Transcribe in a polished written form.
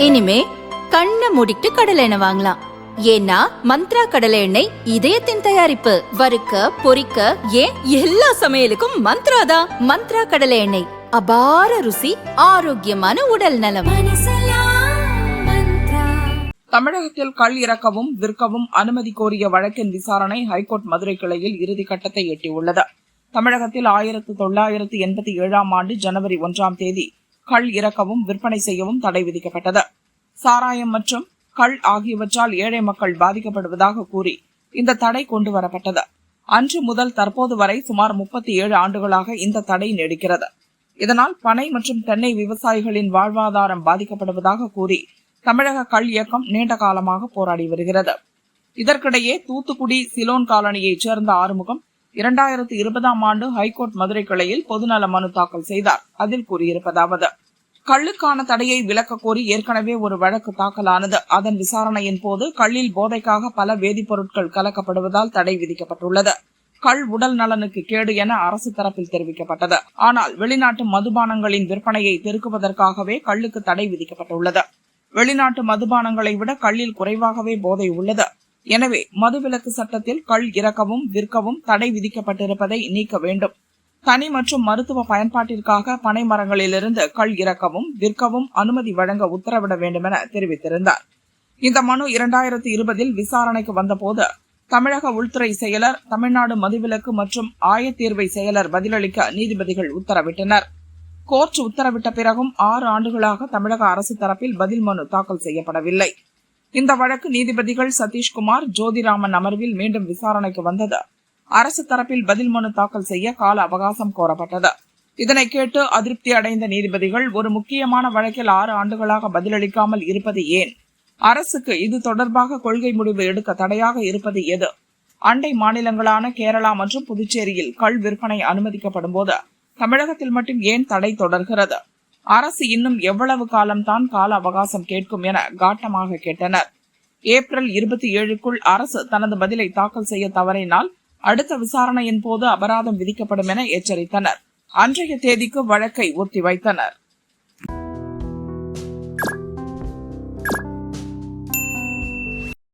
இனிமே கண்ணை மூடிட்டு கடலை எண்ணெய் வாங்கலாம். ஏன்னா மந்த்ரா கடலை எண்ணெய் இதயத்தின் தயாரிப்பு. வறுக்க பொரிக்க ஏன் எல்லா சமையலுக்கும் மந்த்ரா தான். மந்த்ரா கடலை எண்ணெய், அபார ருசி, ஆரோக்கியமான உடல் நலம். தமிழகத்தில் கள் இறக்கவும் விற்கவும் அனுமதி கோரிய வழக்கின் விசாரணை ஹைகோர்ட் மதுரை கிளையில் இறுதி கட்டத்தை எட்டியுள்ளது. தமிழகத்தில் 1987 ஆண்டு ஜனவரி 1ஆம் தேதி கள் இறக்கவும் விற்பனை செய்யவும் தடை விதிக்கப்பட்டது. சாராயம் மற்றும் கள் ஆகியவற்றால் ஏழை மக்கள் பாதிக்கப்படுவதாக கூறி இந்த தடை கொண்டுவரப்பட்டது. அன்று முதல் தற்போது வரை சுமார் 37 ஆண்டுகளாக இந்த தடை நீடிக்கிறது. இதனால் பனை மற்றும் தென்னை விவசாயிகளின் வாழ்வாதாரம் பாதிக்கப்படுவதாக கூறி தமிழக கள் இயக்கம் நீண்ட காலமாக போராடி வருகிறது. இதற்கிடையே தூத்துக்குடி சிலோன் காலனியைச் சேர்ந்த ஆறுமுகம் 2020ஆம் ஆண்டு ஹைகோர்ட் மதுரை கிளையில் பொதுநல மனு தாக்கல் செய்தார். அதில் கூறியிருப்பதாவது: கள்ளுக்கான தடையை விலக்க கோரி ஏற்கனவே ஒரு வழக்கு தாக்கலானது. அதன் விசாரணையின் போது கள்ளில் போதைக்காக பல வேதிப்பொருட்கள் கலக்கப்படுவதால் தடை விதிக்கப்பட்டுள்ளது. கள் உடல் நலனுக்கு கேடு என அரசு தரப்பில் தெரிவிக்கப்பட்டது. ஆனால் வெளிநாட்டு மதுபானங்களின் விற்பனையை பெருக்குவதற்காகவே கள்ளுக்கு தடை விதிக்கப்பட்டுள்ளது. வெளிநாட்டு மதுபானங்களை விட கள்ளில் குறைவாகவே போதை உள்ளது. எனவே மதுவிலக்கு சட்டத்தில் கள் இறக்கவும் விற்கவும் தடை விதிக்கப்பட்டிருப்பதை நீக்க வேண்டும். தனி மற்றும் மருத்துவ பயன்பாட்டிற்காக பனை மரங்களிலிருந்து கள் இறக்கவும் விற்கவும் அனுமதி வழங்க உத்தரவிட வேண்டும் என தெரிவித்திருந்தார். இந்த மனு 2020இல் விசாரணைக்கு வந்தபோது தமிழக உள்துறை செயலர், தமிழ்நாடு மதுவிலக்கு மற்றும் ஆயத்தீர்வை செயலர் பதிலளிக்க நீதிபதிகள் உத்தரவிட்டனர். கோர்ட் உத்தரவிட்ட பிறகும் 6 ஆண்டுகளாக தமிழக அரசு தரப்பில் பதில் மனு தாக்கல் செய்யப்படவில்லை. இந்த வழக்கு நீதிபதிகள் சதீஷ்குமார், ஜோதிராமன் அமர்வில் மீண்டும் விசாரணைக்கு வந்தது. அரசு தரப்பில் பதில் மனு தாக்கல் செய்ய கால அவகாசம் கோரப்பட்டது. இதனை கேட்டு அதிருப்தி அடைந்த நீதிபதிகள், ஒரு முக்கியமான வழக்கில் 6 ஆண்டுகளாக பதிலளிக்காமல் இருப்பது ஏன்? அரசுக்கு இது தொடர்பாக கொள்கை முடிவு எடுக்க தடையாக இருப்பது எது? அண்டை மாநிலங்களான கேரளா மற்றும் புதுச்சேரியில் கள் விற்பனை அனுமதிக்கப்படும் போது தமிழகத்தில் மட்டும் ஏன் தடை தொடர்கிறது? அரசு இன்னும் எவ்வளவு காலம்தான் கால அவகாசம் கேட்கும் என காட்டமாக கேட்டனர். ஏப்ரல் 27க்குள் அரசு தனது பதிலை தாக்கல் செய்ய தவறினால் அடுத்த விசாரணையின் போது அபராதம் விதிக்கப்படும் என எச்சரித்தனர். அன்றைய தேதிக்கு வழக்கை ஒத்திவைத்தனர்.